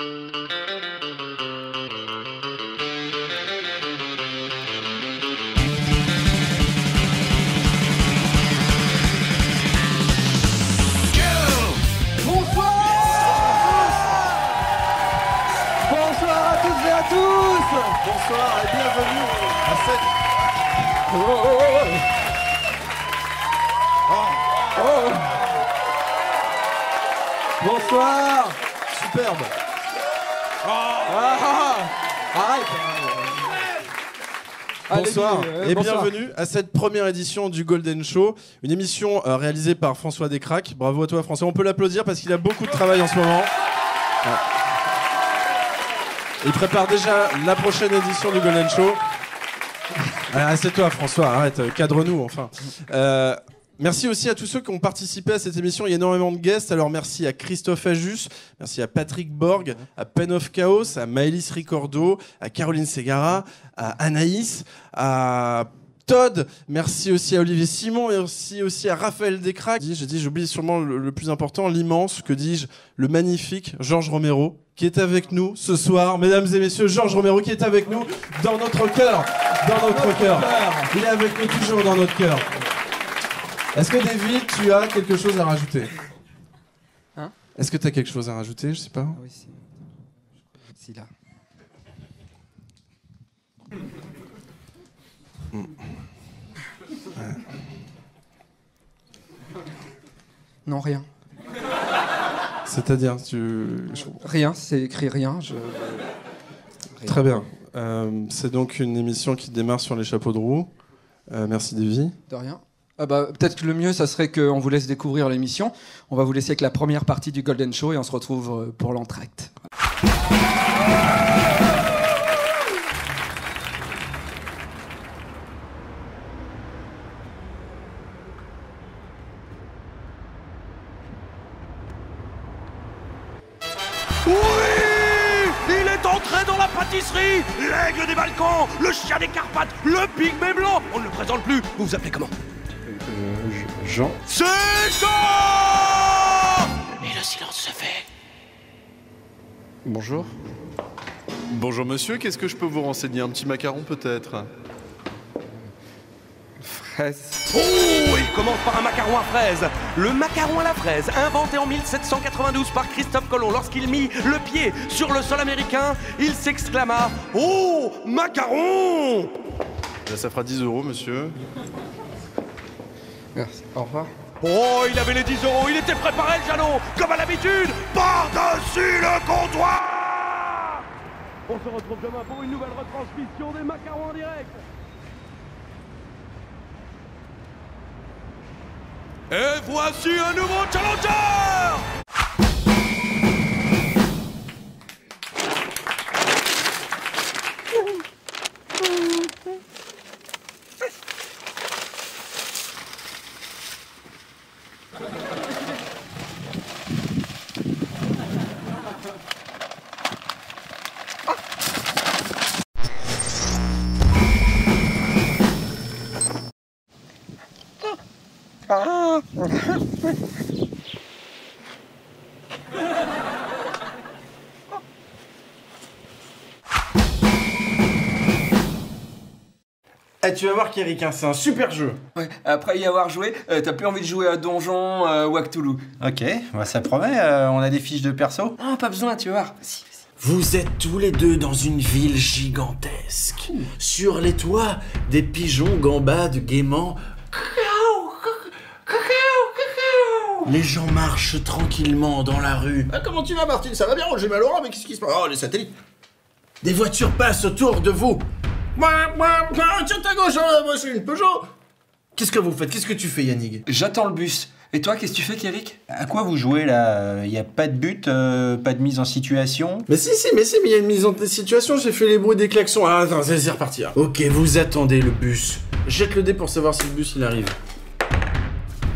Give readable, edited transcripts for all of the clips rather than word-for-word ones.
Bonsoir et bienvenue à cette... Bonsoir. Superbe. Arrête. Bonsoir Allez, et bonsoir. bienvenue à cette première édition du Golden Show, une émission réalisée par François Descraques. Bravo à toi François, on peut l'applaudir parce qu'il a beaucoup de travail en ce moment. Ouais. Il prépare déjà la prochaine édition du Golden Show. Assieds-toi François, arrête, cadre-nous enfin. Merci aussi à tous ceux qui ont participé à cette émission. Il y a énormément de guests. Alors merci à Christophe Ajus, merci à Patrick Borg, à Pen of Chaos, à Maëlys Ricordo, à Caroline Segara, à Anaïs, à Todd. Merci aussi à Olivier Simon, merci aussi à Raphaël Descraques. J'oublie sûrement le plus important, l'immense, que dis-je, le magnifique Georges Romero, qui est avec nous ce soir. Mesdames et messieurs, Georges Romero qui est avec nous dans notre cœur. Dans notre cœur. Il est avec nous toujours dans notre cœur. Est-ce que David, tu as quelque chose à rajouter? Hein? Est-ce que tu as quelque chose à rajouter? Je sais pas. Ah oui, si là. Non, rien. C'est-à-dire, Rien, c'est écrit rien. Rien. Très bien. C'est donc une émission qui démarre sur les chapeaux de roue. Merci Davy. De rien. Peut-être que le mieux, ça serait qu'on vous laisse découvrir l'émission. On va vous laisser avec la première partie du Golden Show et on se retrouve pour l'entracte. Oui! Il est entré dans la pâtisserie! L'aigle des Balkans, le chien des Carpates, le pygmée blanc! On ne le présente plus, vous vous appelez comment? Jean. C'est Jean! Et le silence se fait. Bonjour. Bonjour monsieur, qu'est-ce que je peux vous renseigner? Un petit macaron peut-être? Fraise. Oh, il commence par un macaron à fraise. Le macaron à la fraise, inventé en 1792 par Christophe Colomb. Lorsqu'il mit le pied sur le sol américain, il s'exclama « Oh, macaron !» Là, ça fera 10 € monsieur. Merci. Au revoir. Oh, il avait les 10 €, il était préparé le jalon, comme à l'habitude, par-dessus le comptoir. On se retrouve demain pour une nouvelle retransmission des macarons en direct. Et voici un nouveau challenger. Tu vas voir qu'Eric, c'est un super jeu. Ouais, après y avoir joué, t'as plus envie de jouer à Donjon ou à Cthulhu. Ok, bah ça promet, on a des fiches de perso. Non, pas besoin, tu vas voir. Si. Vous êtes tous les deux dans une ville gigantesque. Sur les toits, des pigeons gambadent gaiement. Les gens marchent tranquillement dans la rue. Ah, comment tu vas, Martine? Ça va bien? J'ai mal au rein, mais qu'est-ce qui se passe? Oh, les satellites. Des voitures passent autour de vous. Tiens ta gauche, moi c'est une Peugeot. Qu'est-ce que vous faites? Qu'est-ce que tu fais, Yannick? J'attends le bus. Et toi, qu'est-ce que tu fais, Kéric? À quoi vous jouez là? Y a pas de but, pas de mise en situation? Mais si, mais il y a une mise en situation, j'ai fait les bruits des klaxons. Ah, attends, c'est reparti. Hein. Ok, vous attendez le bus. Jette le dé pour savoir si le bus il arrive.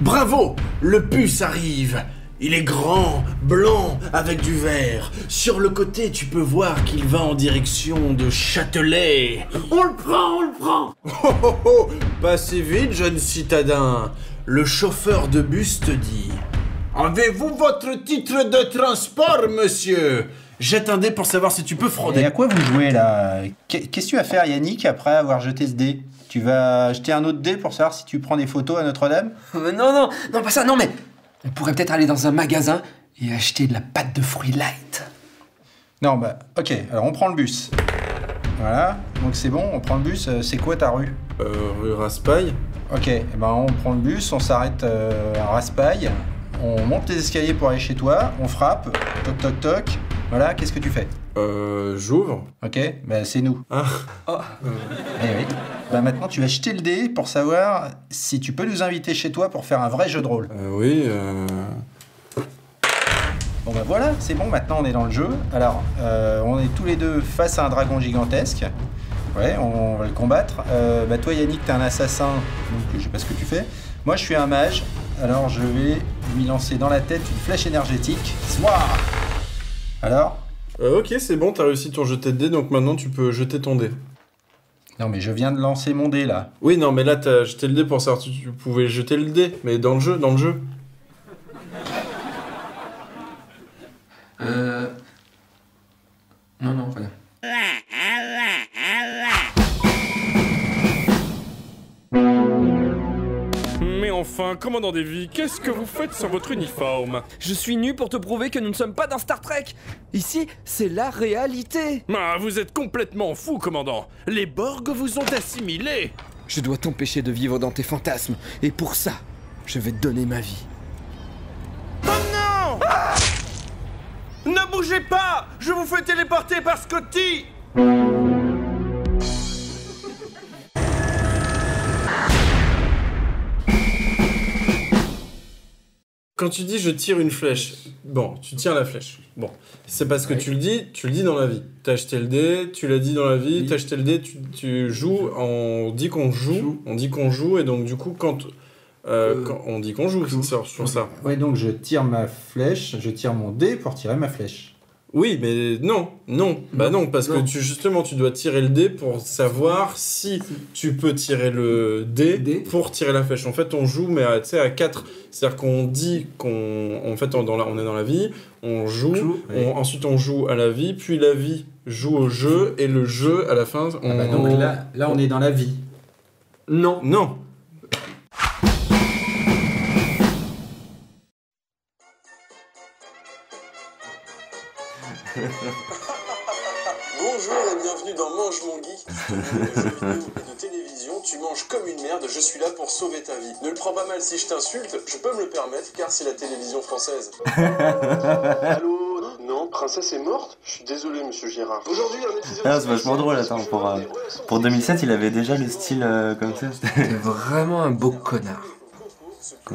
Bravo! Le bus arrive. Il est grand, blanc, avec du vert. Sur le côté, tu peux voir qu'il va en direction de Châtelet. On le prend! Oh, passez vite, jeune citadin. Le chauffeur de bus te dit: Avez-vous votre titre de transport, monsieur? Jette un dé pour savoir si tu peux Et frauder. à quoi vous jouez là? Qu'est-ce que tu vas faire, Yannick, après avoir jeté ce dé? Tu vas jeter un autre dé pour savoir si tu prends des photos à Notre-Dame? Non, pas ça, non, mais on pourrait peut-être aller dans un magasin et acheter de la pâte de fruits light. Non, bah, ok, alors on prend le bus. Voilà, donc c'est bon, on prend le bus. C'est quoi ta rue? Rue Raspail. Ok, eh ben on prend le bus, on s'arrête à Raspail, on monte les escaliers pour aller chez toi, on frappe, toc toc toc. Voilà, qu'est-ce que tu fais? J'ouvre. Ok, bah c'est nous. Ah. Eh oui. Bah maintenant tu vas jeter le dé pour savoir si tu peux nous inviter chez toi pour faire un vrai jeu de rôle. Oui, Bon bah voilà, c'est bon, maintenant on est dans le jeu. Alors, on est tous les deux face à un dragon gigantesque. Ouais, on va le combattre. Bah toi Yannick, t'es un assassin, donc je sais pas ce que tu fais. Moi je suis un mage, alors je vais lui lancer dans la tête une flèche énergétique. Swar. Alors? ok, c'est bon, t'as réussi ton jeté de dé, donc maintenant tu peux jeter ton dé. Non mais je viens de lancer mon dé là. Oui, non, mais là t'as jeté le dé pour savoir si tu pouvais jeter le dé, mais dans le jeu. Non, voilà. Mais enfin, commandant Davy, qu'est-ce que vous faites sur votre uniforme? Je suis nu pour te prouver que nous ne sommes pas dans Star Trek. Ici, c'est la réalité. Ah, vous êtes complètement fou, commandant. Les Borg vous ont assimilé. Je dois t'empêcher de vivre dans tes fantasmes. Et pour ça, je vais te donner ma vie. Oh non! Ne bougez pas! Je vous fais téléporter par Scotty! Quand tu dis je tire une flèche, bon, tu tires la flèche. Bon, c'est parce que tu le dis dans la vie. T'as acheté le dé, tu l'as dit dans la vie, t'as acheté le dé, tu joues, on dit qu'on joue, et donc du coup, quand on dit qu'on joue, c'est sur ça. Ouais, donc je tire ma flèche, je tire mon dé pour tirer ma flèche. Oui, mais non, parce que tu dois tirer le dé pour savoir si tu peux tirer le dé pour tirer la flèche. En fait, on joue, mais tu sais, à 4. C'est-à-dire qu'on dit on est dans la vie, on joue, ensuite on joue à la vie, puis la vie joue au jeu, et le jeu, à la fin, Donc là, on est dans la vie. Non. Bonjour et bienvenue dans Mange mon geek. De télévision, tu manges comme une merde, je suis là pour sauver ta vie. Ne le prends pas mal si je t'insulte, je peux me le permettre car c'est la télévision française. Allô? Non, princesse est morte? Je suis désolé monsieur Girard. Aujourd'hui un épisode... Ah, c'est vachement drôle, attends, pour 2007 il avait déjà le style comme ça. T'es vraiment un beau connard.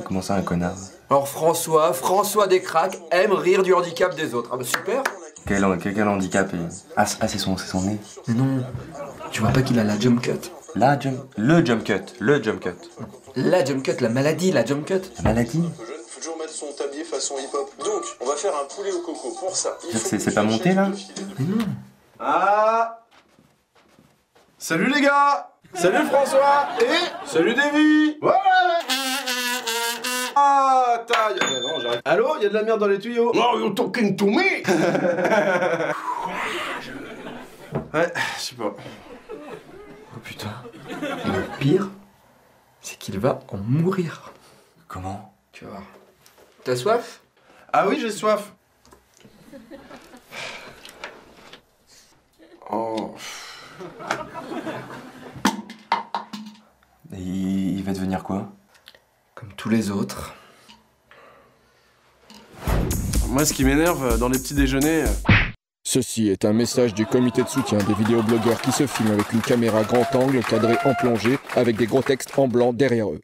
Comment ça un connard? Alors François Descraques aime rire du handicap des autres. Ah bah super. Quel handicap Ah c'est son nez. Mais non, tu vois pas qu'il a la jump cut? Le jump cut. La jump cut, la maladie, la jump cut. La maladie? Faut toujours mettre son tablier façon hip-hop. Donc, on va faire un poulet au coco. Pour ça, C'est pas monté là? Ah! Salut les gars! Salut François! Et salut Davy! Ouais! Ah, taille! Non, j'arrive. Allô, y a de la merde dans les tuyaux? Oh, you're talking to me! Ouais, je sais pas. Oh putain. Et le pire, c'est qu'il va en mourir. Comment? Tu vas voir. T'as soif? Ah oui, j'ai soif. Oh. Et il va devenir quoi? Comme tous les autres. Moi, ce qui m'énerve dans les petits déjeuners... Ceci est un message du comité de soutien des vidéoblogueurs qui se filment avec une caméra grand angle cadrée en plongée avec des gros textes en blanc derrière eux.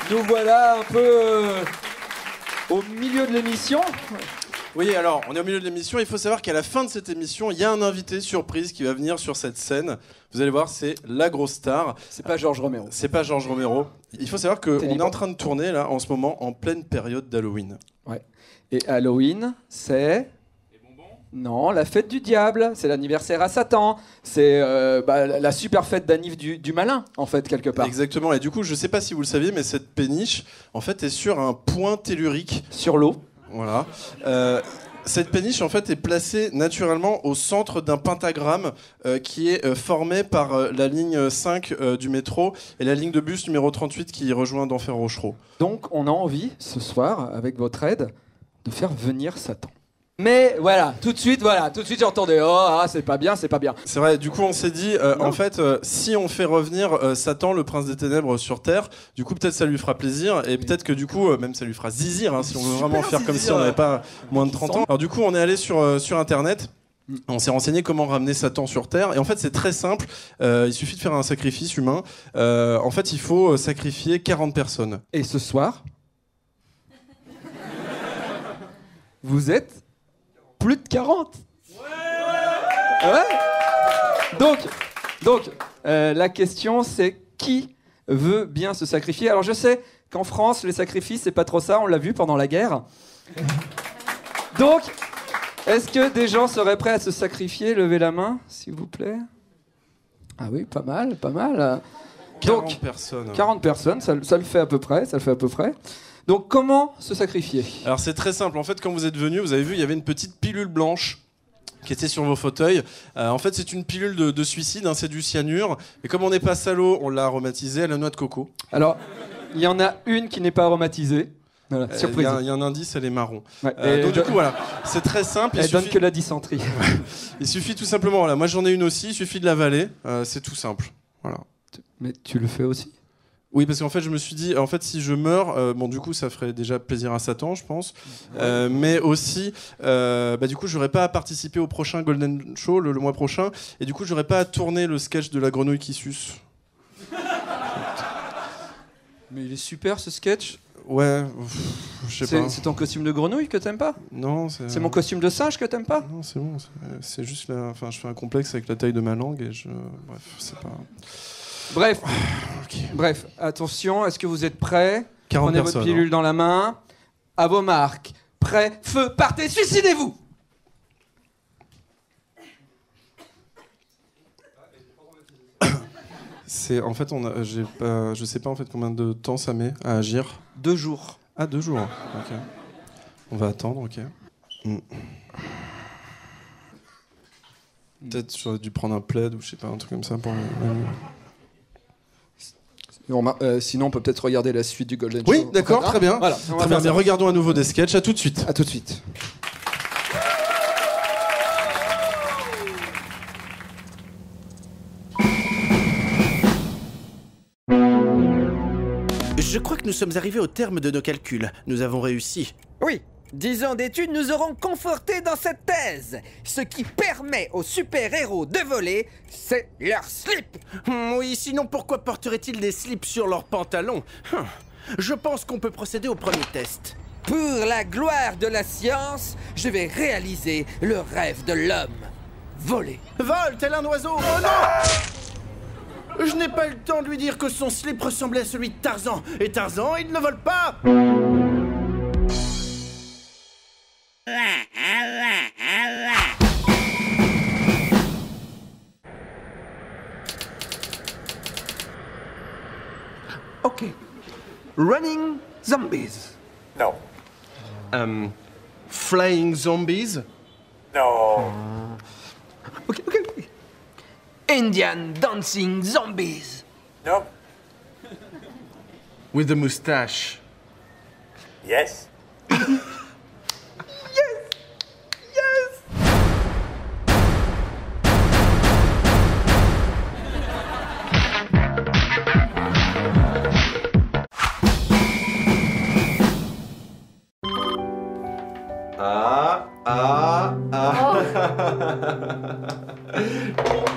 Nous voilà un peu au milieu de l'émission. Oui, alors, on est au milieu de l'émission. Il faut savoir qu'à la fin de cette émission, il y a un invité surprise qui va venir sur cette scène. Vous allez voir, c'est la grosse star. C'est pas Georges Romero. C'est pas Georges Romero. Il faut savoir qu'on est en train de tourner, là, en ce moment, en pleine période d'Halloween. Ouais. Et Halloween, c'est... Non, la fête du diable, c'est l'anniversaire à Satan. C'est la super fête d'anniv du malin, en fait, quelque part. Exactement, et du coup, je sais pas si vous le saviez, mais cette péniche, en fait, est sur un point tellurique. Sur l'eau. Voilà. Cette péniche, en fait, est placée naturellement au centre d'un pentagramme qui est formé par la ligne 5 du métro et la ligne de bus numéro 38 qui rejoint d'Enfer-Rochereau. Donc, on a envie, ce soir, avec votre aide, de faire venir Satan. Mais voilà, tout de suite, j'entendais c'est pas bien. C'est vrai, du coup, on s'est dit, en fait, si on fait revenir Satan, le prince des ténèbres, sur Terre, du coup, peut-être ça lui fera plaisir, et peut-être que du coup, même ça lui fera zizir, hein, si on veut vraiment faire comme si on n'avait pas moins de 30 ans. Alors, du coup, on est allé sur Internet. On s'est renseigné comment ramener Satan sur Terre, et en fait, c'est très simple. Il suffit de faire un sacrifice humain. En fait, il faut sacrifier 40 personnes. Et ce soir, vous êtes plus de 40. Ouais. Donc, la question c'est qui veut bien se sacrifier. Alors je sais qu'en France les sacrifices c'est pas trop ça, on l'a vu pendant la guerre. Donc, est-ce que des gens seraient prêts à se sacrifier? Levez la main, s'il vous plaît. Ah oui, pas mal. 40 personnes. 40 personnes, ça le fait à peu près. Donc comment se sacrifier? Alors c'est très simple, en fait quand vous êtes venu, vous avez vu, il y avait une petite pilule blanche qui était sur vos fauteuils. En fait c'est une pilule de suicide, hein, c'est du cyanure, et comme on n'est pas salaud, on l'a aromatisée à la noix de coco. Alors, il y en a une qui n'est pas aromatisée. Voilà, surprise. Il y a un indice, elle est marron. Ouais, donc du coup voilà, c'est très simple. Elle donne que la dysenterie. Il suffit tout simplement, voilà, moi j'en ai une aussi, il suffit de l'avaler, c'est tout simple. Voilà. Mais tu le fais aussi? Oui, parce qu'en fait, je me suis dit, en fait, si je meurs, bon, du coup, ça ferait déjà plaisir à Satan, je pense. Mais aussi, du coup, j'aurais pas à participer au prochain Golden Show le mois prochain, et du coup, j'aurais pas à tourner le sketch de la grenouille qui suce. Mais il est super ce sketch. Ouais, je sais pas. C'est ton costume de grenouille que t'aimes pas? Non, c'est mon costume de singe que t'aimes pas? Non, c'est bon. C'est juste enfin, je fais un complexe avec la taille de ma langue et bref, c'est pas. Bref, okay. Bref, attention, est-ce que vous êtes prêts? 40 Prenez personnes, votre pilule dans la main. À vos marques. Prêts, feu, partez, suicidez-vous! En fait, je sais pas en fait combien de temps ça met à agir. 2 jours. Ah, 2 jours. Ok. On va attendre, ok. Peut-être j'aurais dû prendre un plaid ou je sais pas, un truc comme ça pour. Sinon, on peut peut-être regarder la suite du Golden Show. Oui, d'accord, très bien. Voilà, très bien. Mais regardons à nouveau des sketchs. À tout de suite. À tout de suite. Je crois que nous sommes arrivés au terme de nos calculs. Nous avons réussi. Oui, 10 ans d'études nous auront confortés dans cette thèse. Ce qui permet aux super-héros de voler, c'est leur slip. Oui, sinon pourquoi porteraient-ils des slips sur leurs pantalons? Je pense qu'on peut procéder au premier test. Pour la gloire de la science, je vais réaliser le rêve de l'homme. Voler. Vole, tel un oiseau. Oh non! Je n'ai pas eu le temps de lui dire que son slip ressemblait à celui de Tarzan. Et Tarzan, il ne vole pas! Ok. Running zombies. No. Flying zombies? No. Ok. Indian dancing zombies. No. With a mustache. Yes. Ding,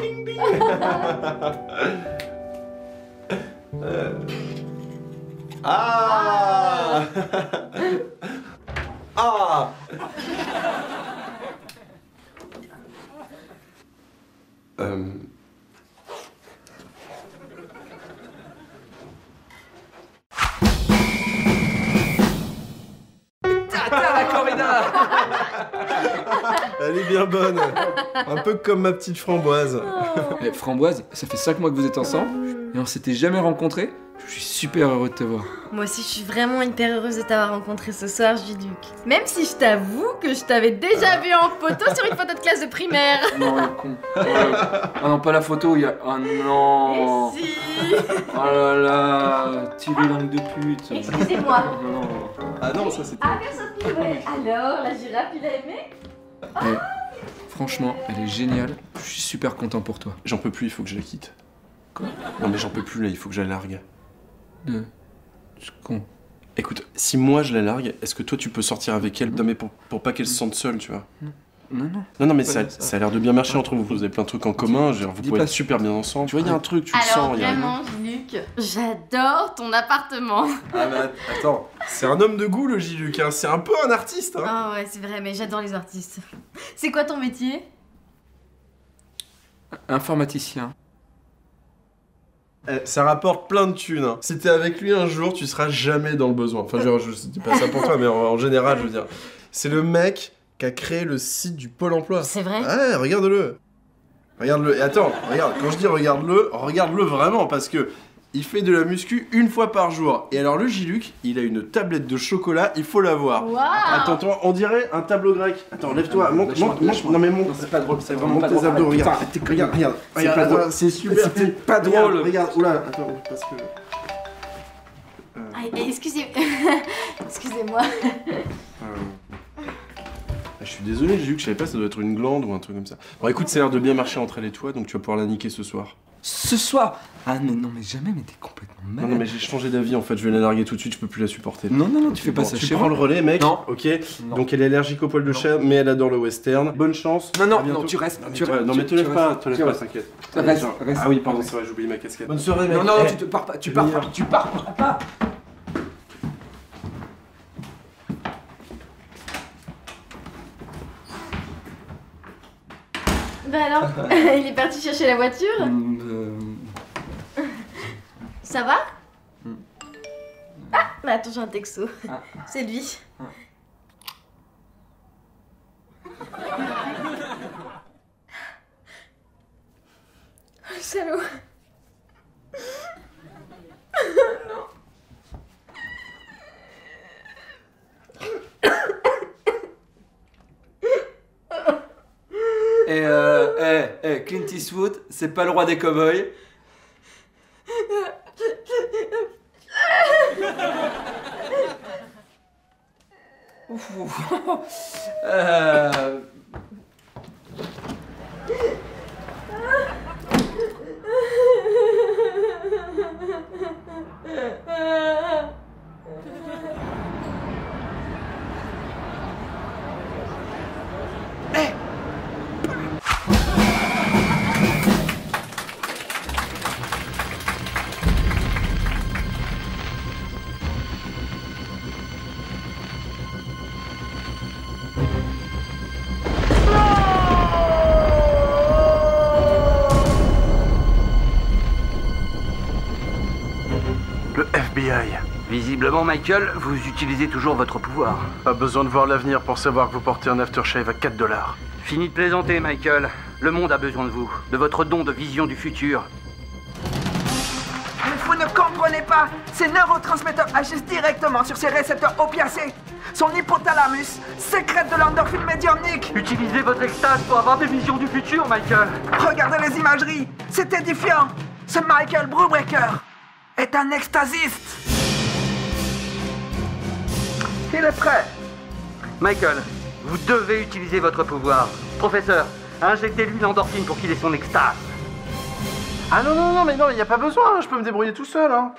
ding, ding. La corrida. Elle est bien bonne. Un peu comme ma petite Framboise. Eh, Framboise, ça fait 5 mois que vous êtes ensemble et on s'était jamais rencontrés. Je suis super heureux de te voir. Moi aussi, je suis vraiment hyper heureuse de t'avoir rencontré ce soir, Juduc. Même si je t'avoue que je t'avais déjà vu en photo sur une photo de classe de primaire. Non, le con. Ah non, pas la photo, il y a... Ah non. Et si. Oh là là, tiré langue de pute. Excusez-moi. Non. Ah non, ça c'était... Ah, Sophie, ouais. Alors, la girafe, il a aimé? Franchement, elle est géniale. Je suis super content pour toi. J'en peux plus, il faut que je la quitte. Quoi? Non mais j'en peux plus là, il faut que je la largue. Ce con. Écoute, si moi je la largue, est-ce que toi tu peux sortir avec elle? Non mais pour pas qu'elle se sente seule, tu vois. Non mais ça a l'air de bien marcher entre vous. Vous avez plein de trucs en commun, genre, vous pouvez être super bien ensemble. Tu vois, il y a un truc, tu le sens. Alors vraiment, Luc, j'adore ton appartement. Ah bah attends, c'est un homme de goût le J-Luc, hein. C'est un peu un artiste. Hein. Ah ouais, c'est vrai, mais j'adore les artistes. C'est quoi ton métier? Informaticien. Ça rapporte plein de thunes. Hein. Si t'es avec lui un jour, tu seras jamais dans le besoin. Enfin, genre, je dis pas ça pour toi, mais en général, je veux dire. C'est le mec qui a créé le site du Pôle emploi. C'est vrai? Ouais, regarde-le. Regarde-le. Et attends, regarde, quand je dis regarde-le vraiment, parce que il fait de la muscu une fois par jour. Et alors, le J-Luc, il a une tablette de chocolat, il faut la voir. Wow. Attends, on dirait un tableau grec. Attends, lève-toi, monte. Non, mais monte. C'est pas drôle, c'est vraiment pas tes drôle. abdos, regarde. Putain, Regarde. C'est pas drôle. C'est super. C'était pas drôle. Regarde, oula, attends, parce que. Excusez-moi. Je suis désolé, j'ai vu que je savais pas, ça doit être une glande ou un truc comme ça. Bon, écoute, ça a l'air de bien marcher entre elle et toi, donc tu vas pouvoir la niquer ce soir. Ce soir? Ah mais non, mais jamais, mais t'es complètement malade. Non, mais j'ai changé d'avis en fait, je vais la larguer tout de suite, je peux plus la supporter. Non, tu fais pas ça tu chez prends moi. le relais, mec. Non. Ok. Non. Donc elle est allergique au poil de chat, mais elle adore le western. Bonne chance. Non, tu restes. Non, mais te lève pas, t'inquiète. Reste. Ah oui, pardon, c'est vrai, j'oublie ma casquette. Bonne soirée, mec. Non, tu pars pas, tu pars pas. Bah alors, il est parti chercher la voiture? Ça va? Ah, bah attends, j'ai un texto. C'est lui. Salaud. Non. Clint Eastwood, c'est pas le roi des cow-boys. Le FBI. Visiblement, Michael, vous utilisez toujours votre pouvoir. Pas besoin de voir l'avenir pour savoir que vous portez un aftershave à $4. Fini de plaisanter, Michael. Le monde a besoin de vous, de votre don de vision du futur. Mais vous ne comprenez pas. Ces neurotransmetteurs agissent directement sur ces récepteurs opiacés. Son hypothalamus sécrète de l'endorphine médiumnique. Utilisez votre extase pour avoir des visions du futur, Michael. Regardez les imageries. C'est édifiant. Ce Michael Brubaker est un extasiste. Il est prêt. Michael, vous devez utiliser votre pouvoir. Professeur, injectez-lui l'endorphine pour qu'il ait son extase. Ah non, mais il n'y a pas besoin, hein, je peux me débrouiller tout seul. Hein.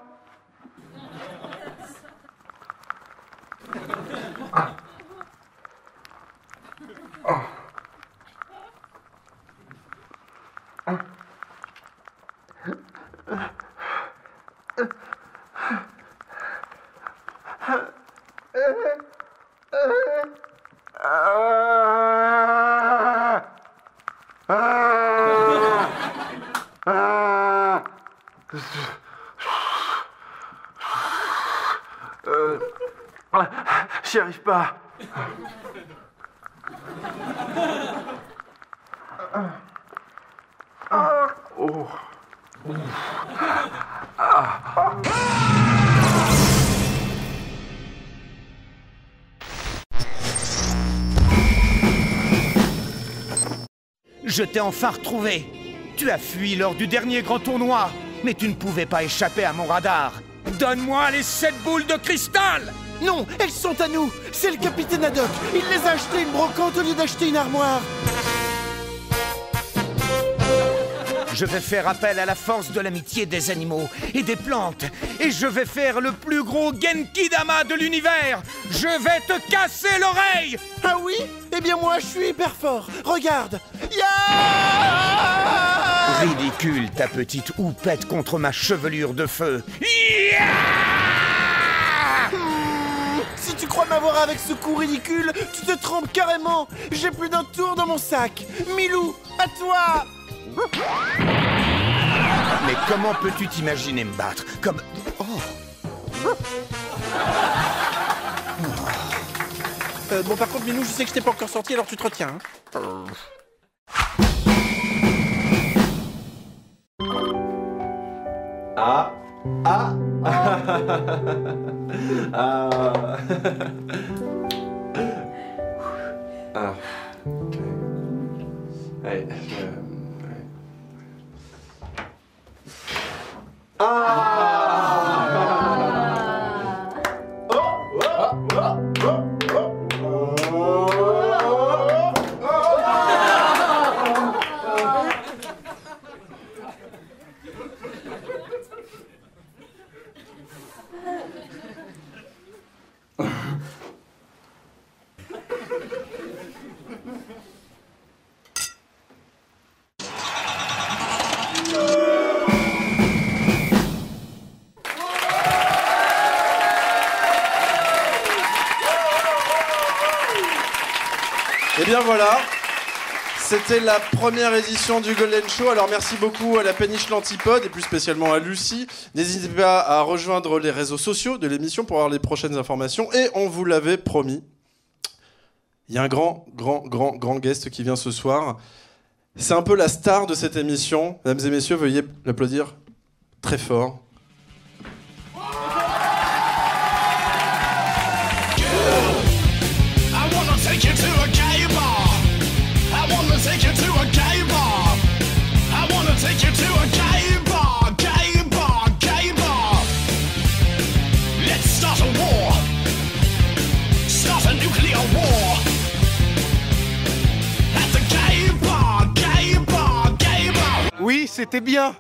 J'y arrive pas. Je t'ai enfin retrouvé. Tu as fui lors du dernier grand tournoi, mais tu ne pouvais pas échapper à mon radar. Donne-moi les 7 boules de cristal! Non, elles sont à nous. C'est le capitaine Haddock. Il les a achetées une brocante au lieu d'acheter une armoire. Je vais faire appel à la force de l'amitié des animaux et des plantes. Et je vais faire le plus gros Genki-Dama de l'univers. Je vais te casser l'oreille. Ah oui? Eh bien moi, je suis hyper fort. Regarde. Ridicule, ta petite houppette contre ma chevelure de feu. Si tu crois m'avoir avec ce coup ridicule, tu te trompes carrément. J'ai plus d'un tour dans mon sac. Milou, à toi. Mais comment peux-tu t'imaginer me battre? Comme... Oh. Bon, par contre, Milou, je sais que je t'ai pas encore sorti, alors tu te retiens. Ah. Ah. Ah. Ah. Ok. Allez, Et bien voilà, c'était la première édition du Golden Show. Alors merci beaucoup à la Péniche l'Antipode et plus spécialement à Lucie. N'hésitez pas à rejoindre les réseaux sociaux de l'émission pour avoir les prochaines informations. Et on vous l'avait promis, il y a un grand guest qui vient ce soir. C'est un peu la star de cette émission. Mesdames et messieurs, veuillez l'applaudir très fort. Oui, c'était bien.